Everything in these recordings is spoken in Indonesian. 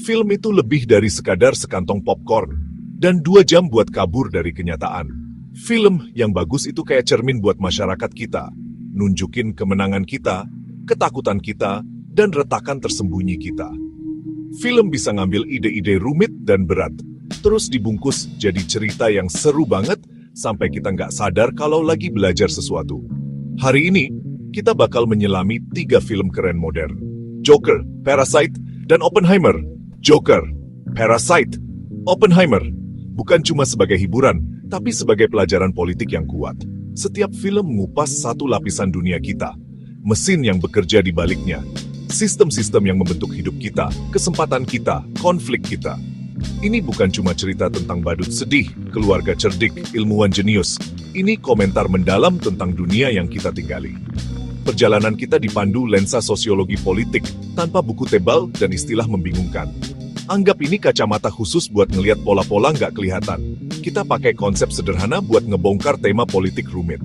Film itu lebih dari sekadar sekantong popcorn, dan 2 jam buat kabur dari kenyataan. Film yang bagus itu kayak cermin buat masyarakat kita, nunjukin kemenangan kita, ketakutan kita, dan retakan tersembunyi kita. Film bisa ngambil ide-ide rumit dan berat, terus dibungkus jadi cerita yang seru banget, sampai kita nggak sadar kalau lagi belajar sesuatu. Hari ini, kita bakal menyelami 3 film keren modern. Joker, Parasite, dan Oppenheimer. Joker, Parasite, Oppenheimer. Bukan cuma sebagai hiburan, tapi sebagai pelajaran politik yang kuat. Setiap film mengupas satu lapisan dunia kita. Mesin yang bekerja di baliknya. Sistem-sistem yang membentuk hidup kita, kesempatan kita, konflik kita. Ini bukan cuma cerita tentang badut sedih, keluarga cerdik, ilmuwan jenius. Ini komentar mendalam tentang dunia yang kita tinggali. Perjalanan kita dipandu lensa sosiologi politik, tanpa buku tebal dan istilah membingungkan. Anggap ini kacamata khusus buat ngeliat pola-pola nggak kelihatan. Kita pakai konsep sederhana buat ngebongkar tema politik rumit.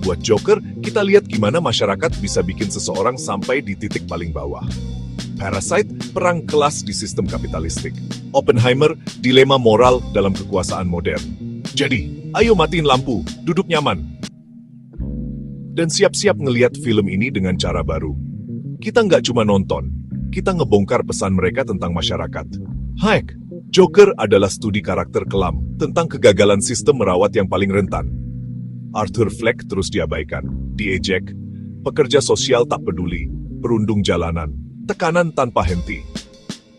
Buat Joker, kita lihat gimana masyarakat bisa bikin seseorang sampai di titik paling bawah. Parasite, perang kelas di sistem kapitalistik. Oppenheimer, dilema moral dalam kekuasaan modern. Jadi, ayo matiin lampu, duduk nyaman. Dan siap-siap ngeliat film ini dengan cara baru. Kita nggak cuma nonton, kita ngebongkar pesan mereka tentang masyarakat. Hack, Joker adalah studi karakter kelam tentang kegagalan sistem merawat yang paling rentan. Arthur Fleck terus diabaikan, diejek, pekerja sosial tak peduli, perundung jalanan, tekanan tanpa henti.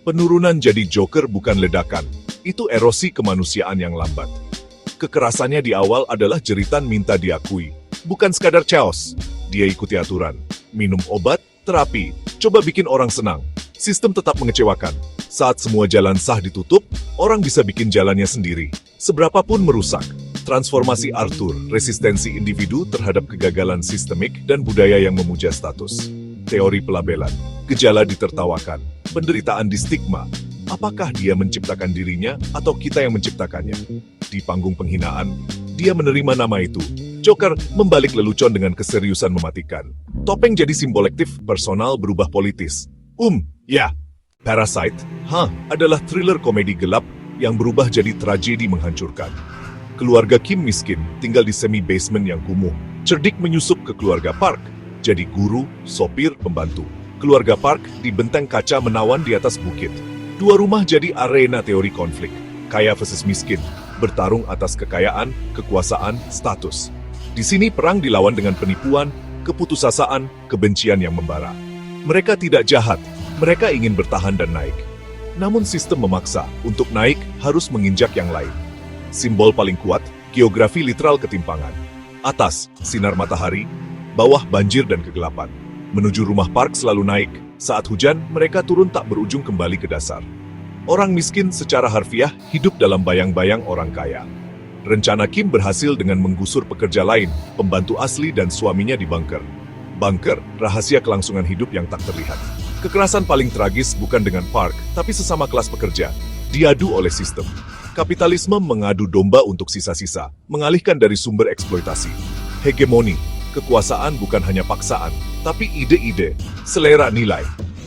Penurunan jadi Joker bukan ledakan, itu erosi kemanusiaan yang lambat. Kekerasannya di awal adalah jeritan minta diakui, bukan sekadar chaos. Dia ikuti aturan, minum obat, terapi, coba bikin orang senang. Sistem tetap mengecewakan. Saat semua jalan sah ditutup, orang bisa bikin jalannya sendiri. Seberapapun merusak. Transformasi Arthur, resistensi individu terhadap kegagalan sistemik dan budaya yang memuja status. Teori pelabelan, gejala ditertawakan, penderitaan distigma. Apakah dia menciptakan dirinya atau kita yang menciptakannya? Di panggung penghinaan, dia menerima nama itu. Joker membalik lelucon dengan keseriusan mematikan. Topeng jadi simbolektif, personal berubah politis. Ya. Parasite, adalah thriller komedi gelap yang berubah jadi tragedi menghancurkan. Keluarga Kim miskin, tinggal di semi-basement yang kumuh. Cerdik menyusup ke keluarga Park, jadi guru, sopir, pembantu. Keluarga Park di benteng kaca menawan di atas bukit. 2 rumah jadi arena teori konflik. Kaya versus miskin, bertarung atas kekayaan, kekuasaan, status. Di sini perang dilawan dengan penipuan, keputusasaan, kebencian yang membara. Mereka tidak jahat, mereka ingin bertahan dan naik. Namun sistem memaksa, untuk naik harus menginjak yang lain. Simbol paling kuat, geografi literal ketimpangan. Atas, sinar matahari, bawah banjir dan kegelapan. Menuju rumah Park selalu naik, saat hujan mereka turun tak berujung kembali ke dasar. Orang miskin secara harfiah hidup dalam bayang-bayang orang kaya. Rencana Kim berhasil dengan menggusur pekerja lain, pembantu asli dan suaminya di bunker. Bunker, rahasia kelangsungan hidup yang tak terlihat. Kekerasan paling tragis bukan dengan Park, tapi sesama kelas pekerja. Diadu oleh sistem. Kapitalisme mengadu domba untuk sisa-sisa, mengalihkan dari sumber eksploitasi. Hegemoni, kekuasaan bukan hanya paksaan, tapi ide-ide, selera nilai.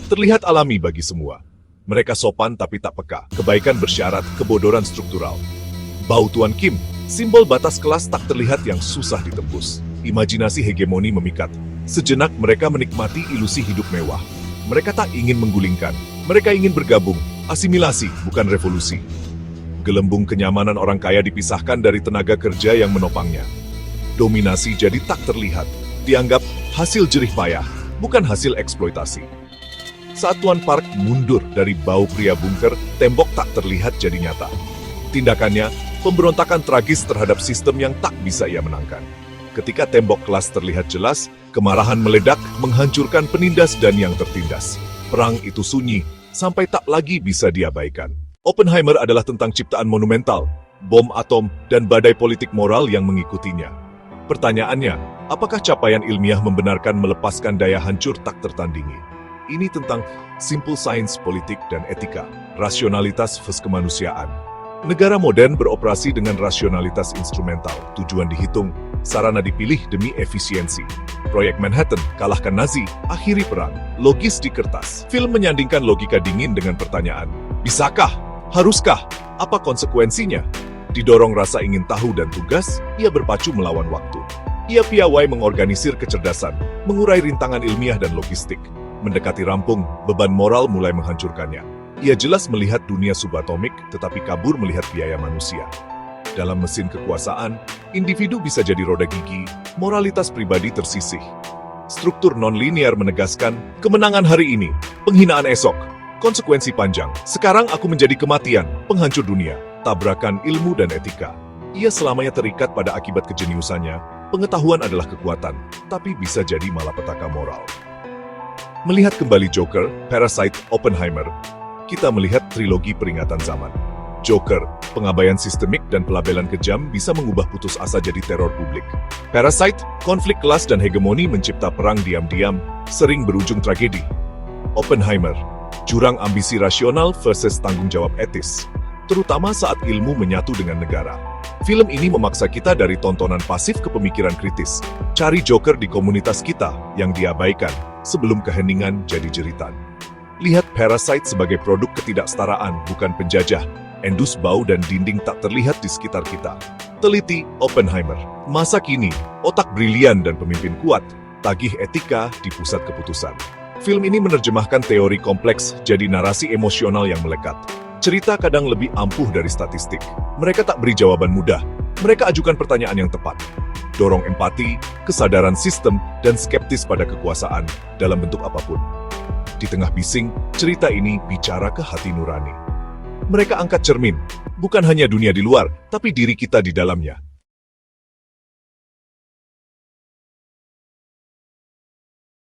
Terlihat alami bagi semua. Mereka sopan tapi tak peka, kebaikan bersyarat, kebodoran struktural. Bau Tuan Kim, simbol batas kelas tak terlihat yang susah ditembus. Imajinasi hegemoni memikat. Sejenak mereka menikmati ilusi hidup mewah. Mereka tak ingin menggulingkan, mereka ingin bergabung, asimilasi, bukan revolusi. Gelembung kenyamanan orang kaya dipisahkan dari tenaga kerja yang menopangnya. Dominasi jadi tak terlihat, dianggap hasil jerih payah, bukan hasil eksploitasi. Saat Tuan Park mundur dari bau pria bunker, tembok tak terlihat jadi nyata. Tindakannya, pemberontakan tragis terhadap sistem yang tak bisa ia menangkan. Ketika tembok kelas terlihat jelas, kemarahan meledak, menghancurkan penindas dan yang tertindas. Perang itu sunyi, sampai tak lagi bisa diabaikan. Oppenheimer adalah tentang ciptaan monumental, bom atom, dan badai politik moral yang mengikutinya. Pertanyaannya, apakah capaian ilmiah membenarkan melepaskan daya hancur tak tertandingi? Ini tentang simple science politik dan etika, rasionalitas versus kemanusiaan. Negara modern beroperasi dengan rasionalitas instrumental, tujuan dihitung, sarana dipilih demi efisiensi. Proyek Manhattan, kalahkan Nazi, akhiri perang, logis di kertas. Film menyandingkan logika dingin dengan pertanyaan, Bisakah? Haruskah? Apa konsekuensinya? Didorong rasa ingin tahu dan tugas, ia berpacu melawan waktu. Ia piawai mengorganisir kecerdasan, mengurai rintangan ilmiah dan logistik. Mendekati rampung, beban moral mulai menghancurkannya. Ia jelas melihat dunia subatomik, tetapi kabur melihat biaya manusia. Dalam mesin kekuasaan, individu bisa jadi roda gigi, moralitas pribadi tersisih. Struktur non-linear menegaskan, kemenangan hari ini, penghinaan esok, konsekuensi panjang. Sekarang aku menjadi kematian, penghancur dunia, tabrakan ilmu dan etika. Ia selamanya terikat pada akibat kejeniusannya. Pengetahuan adalah kekuatan, tapi bisa jadi malapetaka moral. Melihat kembali Joker, Parasite, Oppenheimer, kita melihat trilogi peringatan zaman. Joker, pengabaian sistemik dan pelabelan kejam bisa mengubah putus asa jadi teror publik. Parasite, konflik kelas dan hegemoni mencipta perang diam-diam, sering berujung tragedi. Oppenheimer, jurang ambisi rasional versus tanggung jawab etis, terutama saat ilmu menyatu dengan negara. Film ini memaksa kita dari tontonan pasif ke pemikiran kritis. Cari Joker di komunitas kita yang diabaikan sebelum keheningan jadi jeritan. Lihat Parasite sebagai produk ketidaksetaraan, bukan penjajah. Endus bau dan dinding tak terlihat di sekitar kita. Teliti Oppenheimer. Masa kini, otak brilian dan pemimpin kuat, tagih etika di pusat keputusan. Film ini menerjemahkan teori kompleks jadi narasi emosional yang melekat. Cerita kadang lebih ampuh dari statistik. Mereka tak beri jawaban mudah. Mereka ajukan pertanyaan yang tepat. Dorong empati, kesadaran sistem, dan skeptis pada kekuasaan dalam bentuk apapun. Di tengah bising, cerita ini bicara ke hati nurani. Mereka angkat cermin, bukan hanya dunia di luar, tapi diri kita di dalamnya.